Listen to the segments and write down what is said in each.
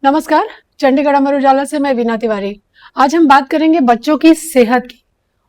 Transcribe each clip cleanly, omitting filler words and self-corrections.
नमस्कार। चंडीगढ़ अमर उजाला से मैं वीना तिवारी। आज हम बात करेंगे बच्चों की सेहत की।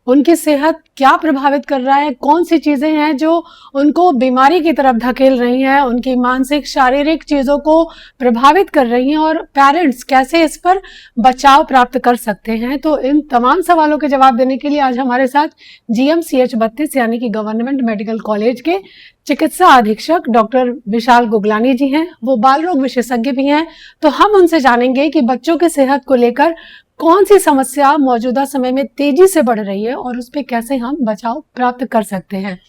उनकी सेहत क्या प्रभावित कर रहा है, कौन सी चीजें हैं जो उनको बीमारी की तरफ धकेल रही हैं, उनकी मानसिक शारीरिक चीजों को प्रभावित कर रही हैं और पेरेंट्स कैसे इस पर बचाव प्राप्त कर सकते हैं। तो इन तमाम सवालों के जवाब देने के लिए आज हमारे साथ GMCH 32 यानी कि गवर्नमेंट मेडिकल कॉलेज के चिकित्सा अधीक्षक डॉक्टर विशाल गुगलानी जी हैं। वो बाल रोग विशेषज्ञ भी हैं। तो हम उनसे जानेंगे कि बच्चों की सेहत को लेकर कौन सी समस्या मौजूदा समय में तेजी से बढ़ रही है और उस पे कैसे हम बचाव प्राप्त कर सकते हैं।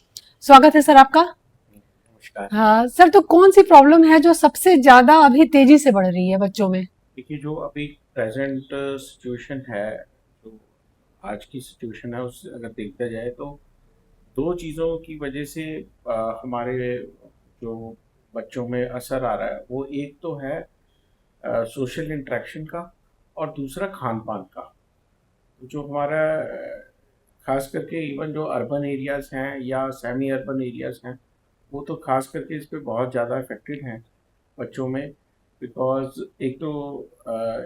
स्वागत है सर आपका। नमस्कार। हाँ सर, तो कौन सी प्रॉब्लम है जो सबसे ज्यादा अभी तेजी से बढ़ रही है बच्चों में? देखिए, जो अभी प्रेजेंट सिचुएशन है, जो आज की सिचुएशन है, उस अगर देखा जाए तो दो चीज़ों की वजह से हमारे जो बच्चों में असर आ रहा है, वो एक तो है सोशल इंटरेक्शन का और दूसरा खान पान का। जो हमारा खास करके इवन जो अर्बन एरियाज़ हैं या सेमी अर्बन एरियाज़ हैं, वो तो खास करके इस पे बहुत ज़्यादा इफेक्टेड हैं बच्चों में। बिकॉज़ एक तो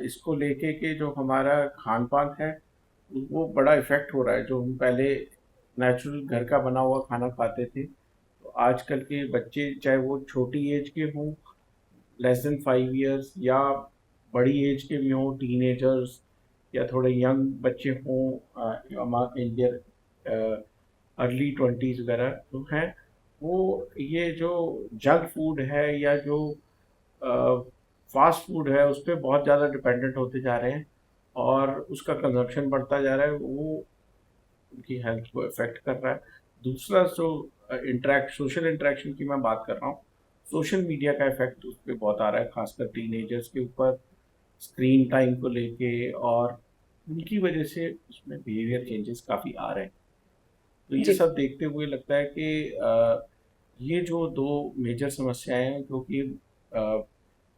इसको लेके कि जो हमारा खान पान है वो बड़ा इफ़ेक्ट हो रहा है। जो हम पहले नेचुरल घर का बना हुआ खाना खाते थे, तो आजकल के बच्चे चाहे वो छोटी एज के हों, लेस देन 5 इयर्स, या बड़ी एज के भी हों, टीनेजर्स या थोड़े यंग बच्चे हों इन देयर अर्ली 20s वगैरह जो हैं, वो ये जो जंक फूड है या जो फास्ट फूड है उस पर बहुत ज़्यादा डिपेंडेंट होते जा रहे हैं और उसका कंजप्शन बढ़ता जा रहा है। वो उनकी हेल्थ को इफेक्ट कर रहा है। दूसरा जो सोशल इंटरेक्शन की मैं बात कर रहा हूँ, सोशल मीडिया का इफेक्ट उस पर बहुत आ रहा है, खासकर टीनेजर्स के ऊपर, स्क्रीन टाइम को लेके, और उनकी वजह से उसमें बिहेवियर चेंजेस काफ़ी आ रहे हैं। तो ये जी सब देखते हुए लगता है कि ये जो दो मेजर समस्याएं हैं जो कि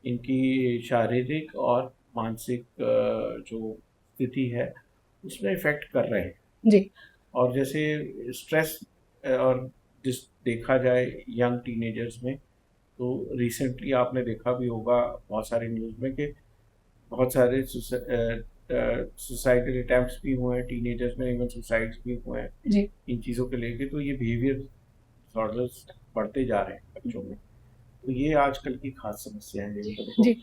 इनकी शारीरिक और मानसिक जो स्थिति है उसमें इफेक्ट कर रहे हैं। जी और जैसे स्ट्रेस और जिस देखा जाए यंग टीनेजर्स में, तो रिसेंटली आपने देखा भी होगा बहुत सारे न्यूज़ में कि बहुत सारे सुसाइडल अटैम्प्ट्स भी हुए हैं टीनेजर्स में, इवन सुसाइड्स भी हुए हैं जी इन चीज़ों के लेके। तो ये बिहेवियर डिसऑर्डर्स बढ़ते जा रहे हैं बच्चों में। तो ये आजकल की खास समस्या है जिनको देखो। जी।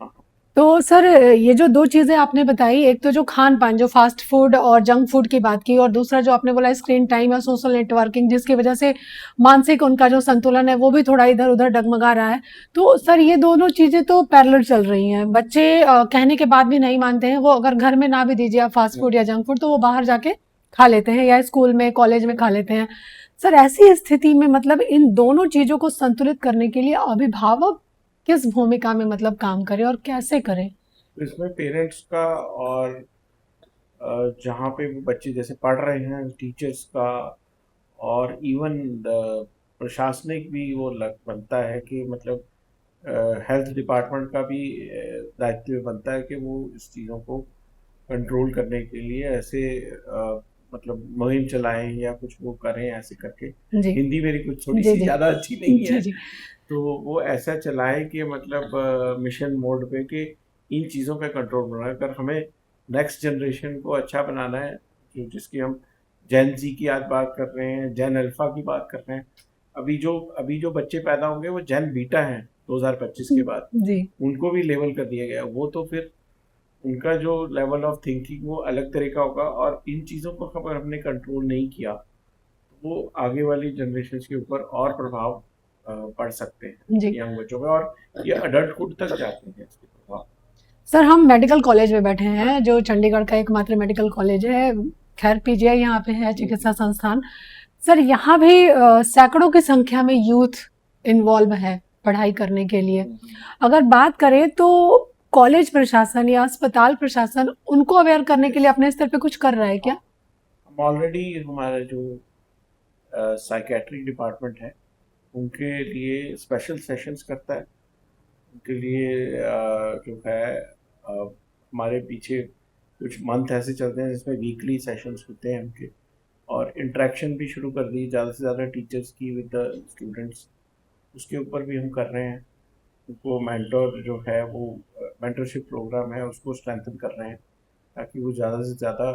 हाँ, तो सर, ये जो दो चीजें आपने बताई, एक तो जो खान पान, जो फास्ट फूड और जंक फूड की बात की, और दूसरा जो आपने बोला स्क्रीन टाइम या सोशल नेटवर्किंग, जिसकी वजह से मानसिक उनका जो संतुलन है वो भी थोड़ा इधर उधर डगमगा रहा है। तो सर ये दोनों चीजें तो पैरेलल चल रही हैं। बच्चे कहने के बाद भी नहीं मानते हैं। वो अगर घर में ना भी दीजिए आप फास्ट फूड या जंक फूड, तो वो बाहर जाके खा लेते हैं या स्कूल में कॉलेज में खा लेते हैं। सर ऐसी स्थिति में मतलब इन दोनों चीजों को संतुलित करने के लिए अभिभावक किस भूमिका में मतलब काम करे और कैसे करे? तो इसमें पेरेंट्स का और जहाँ पे वो बच्चे जैसे पढ़ रहे हैं टीचर्स का, और इवन प्रशासनिक भी वो लग बनता है कि मतलब हेल्थ डिपार्टमेंट का भी दायित्व बनता है कि वो इस चीज़ों को कंट्रोल करने के लिए ऐसे मतलब मुहिम चलाएं या कुछ वो करें ऐसे करके। जी हिंदी मेरी कुछ थोड़ी जी सी जी ज़्यादा अच्छी नहीं जी है, जी तो वो ऐसा चलाएं कि मतलब मिशन मोड पे कि इन चीज़ों का कंट्रोल बनाए। अगर हमें नेक्स्ट जनरेशन को अच्छा बनाना है, जो जिसकी हम जेन जी की आज बात कर रहे हैं, जेन अल्फा की बात कर रहे हैं, अभी जो बच्चे पैदा होंगे वो जेन बीटा हैं 2025 के बाद, जी उनको भी लेवल कर दिया गया। वो तो फिर उनका जो लेवल ऑफ थिंकिंग वो अलग तरह का होगा, और इन चीज़ों को अगर हमने कंट्रोल नहीं किया तो वो आगे वाली जनरेशन के ऊपर और प्रभाव पड़ सकते हैं जी। यंग बच्चों में, और ये अडल्टहुड तक जाते हैं इसके प्रभाव। सर हम मेडिकल कॉलेज में बैठे हैं, जो चंडीगढ़ का एकमात्र मेडिकल कॉलेज है। खैर PGI यहाँ पे है, चिकित्सा संस्थान। सर यहाँ भी सैकड़ों की संख्या में यूथ इन्वॉल्व है पढ़ाई करने के लिए। अगर बात करें तो कॉलेज प्रशासन या अस्पताल प्रशासन उनको अवेयर करने के लिए अपने स्तर पे कुछ कर रहा है क्या? हम ऑलरेडी हमारा जो साइकेट्रिक डिपार्टमेंट है उनके लिए स्पेशल सेशंस करता है। उनके लिए जो है हमारे पीछे कुछ मंथ ऐसे चलते हैं जिसमें वीकली सेशंस होते हैं उनके, और इंटरेक्शन भी शुरू कर दी ज़्यादा से ज़्यादा टीचर्स की विद द स्टूडेंट्स। उसके ऊपर भी हम कर रहे हैं। उनको मेंटोर जो है वो मेंटरशिप प्रोग्राम है उसको स्ट्रेंथन कर रहे हैं ताकि वो ज़्यादा से ज़्यादा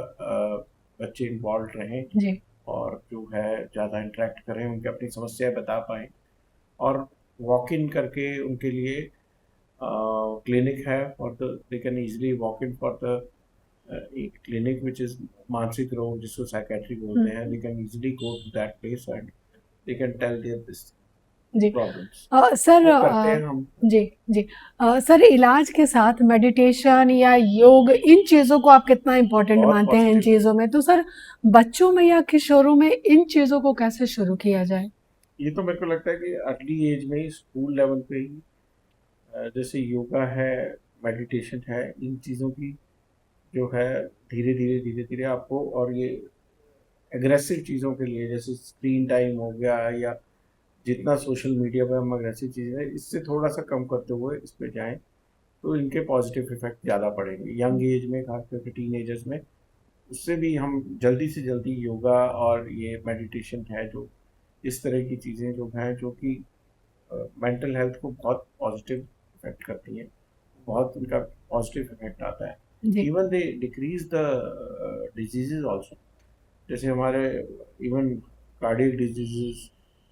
बच्चे इन्वॉल्व रहें जी और जो है ज़्यादा इंटरेक्ट करें, उनकी अपनी समस्याएं बता पाएँ और वॉक इन करके उनके लिए क्लिनिक है for the they can easily walk in for the एक क्लिनिक विच इज़ मानसिक रोग जिसको साइकेट्री बोलते हैं, they can easily go to that place and they can tell their disease problems sir वो करते हैं हम। जी जी सर इलाज के साथ मेडिटेशन या योग इन चीज़ों को आप कितना इम्पोर्टेंट बहुत मानते हैं इन पॉजिटिव चीज़ों में? तो सर बच्चों में या किशोरों में इन चीज़ों को कैसे शुरू किया जाए? ये तो मेरे को लगता है कि अर्ली एज में ही स्कूल लेवल पे ही जैसे योगा है, मेडिटेशन है, इन चीज़ों की जो है धीरे धीरे आपको और ये एग्रेसिव चीज़ों के लिए जैसे स्क्रीन टाइम हो गया या जितना सोशल मीडिया पे हम एग्रेसिव चीज़ें हैं इससे थोड़ा सा कम करते हुए इस पे जाएं तो इनके पॉजिटिव इफेक्ट ज़्यादा पड़ेंगे यंग एज में, खास करके टीनेजर्स में। उससे भी हम जल्दी से जल्दी योगा और ये मेडिटेशन है जो इस तरह की चीज़ें जो हैं जो कि मेंटल हेल्थ को बहुत पॉजिटिव इफेक्ट करती हैं, बहुत उनका पॉजिटिव इफेक्ट आता है। जी even they decrease the diseases also, जैसे हमारे इवन कार्डियक डिजीजेस,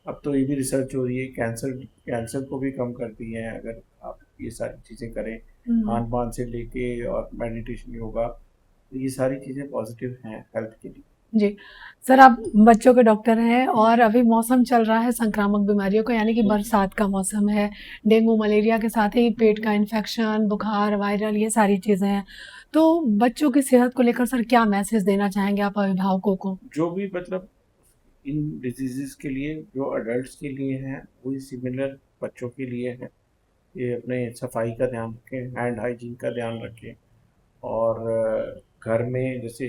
अब तो ये भी रिसर्च हो रही है कैंसर को भी कम करती हैं अगर आप ये सारी चीज़ें करें, खान पान से लेके और मेडिटेशन योगा, तो ये सारी चीज़ें पॉजिटिव हैं हेल्थ के लिए। जी सर आप बच्चों के डॉक्टर हैं और अभी मौसम चल रहा है संक्रामक बीमारियों का यानी कि बरसात का मौसम है, डेंगू मलेरिया के साथ ही पेट का इन्फेक्शन, बुखार, वायरल ये सारी चीज़ें हैं। तो बच्चों की सेहत को लेकर सर क्या मैसेज देना चाहेंगे आप अभिभावकों को? जो भी मतलब इन डिजीज़ेज़ के लिए जो अडल्ट्स के लिए हैं वही सिमिलर बच्चों के लिए है। ये अपने सफाई का ध्यान रखें, हैंड हाइजीन का ध्यान रखें और घर में जैसे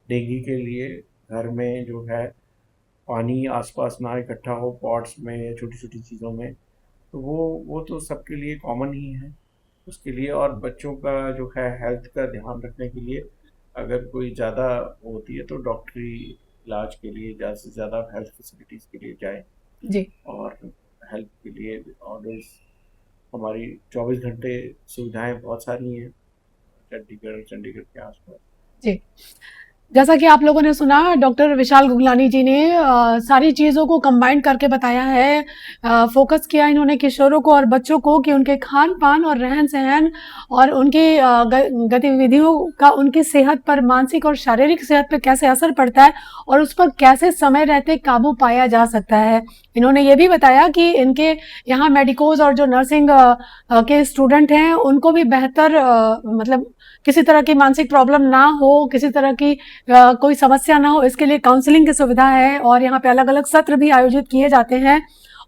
डेंगू के लिए घर में जो है पानी आसपास ना इकट्ठा हो पॉट्स में या छोटी छोटी चीज़ों में, तो वो तो सबके लिए कॉमन ही है उसके लिए। और बच्चों का जो है हेल्थ का ध्यान रखने के लिए अगर कोई ज़्यादा होती है तो डॉक्टरी इलाज के लिए ज़्यादा से ज़्यादा हेल्थ फैसिलिटीज़ के लिए जाएं जी और हेल्थ के लिए ऑलवेज हमारी 24 घंटे सुविधाएं बहुत सारी हैं चंडीगढ़ के आसपास। जी जैसा कि आप लोगों ने सुना डॉक्टर विशाल गुगलानी जी ने सारी चीज़ों को कंबाइन करके बताया है, फोकस किया इन्होंने किशोरों को और बच्चों को कि उनके खान पान और रहन सहन और उनकी गतिविधियों का उनकी सेहत पर, मानसिक और शारीरिक सेहत पर कैसे असर पड़ता है और उस पर कैसे समय रहते काबू पाया जा सकता है। इन्होंने ये भी बताया कि इनके यहाँ मेडिकोज और जो नर्सिंग के स्टूडेंट हैं उनको भी बेहतर मतलब किसी तरह की मानसिक प्रॉब्लम ना हो, किसी तरह की कोई समस्या ना हो, इसके लिए काउंसलिंग की सुविधा है और यहाँ पे अलग अलग सत्र भी आयोजित किए जाते हैं।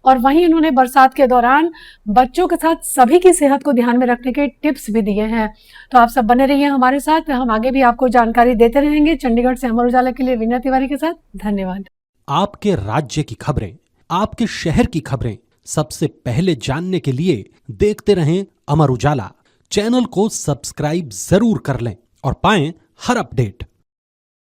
और वहीं उन्होंने बरसात के दौरान बच्चों के साथ सभी की सेहत को ध्यान में रखने के टिप्स भी दिए हैं। तो आप सब बने रहिए हमारे साथ, हम आगे भी आपको जानकारी देते रहेंगे। चंडीगढ़ से अमर उजाला के लिए वीना तिवारी के साथ धन्यवाद। आपके राज्य की खबरें, आपके शहर की खबरें सबसे पहले जानने के लिए देखते रहें अमर उजाला। चैनल को सब्सक्राइब जरूर कर लें और पाएं हर अपडेट।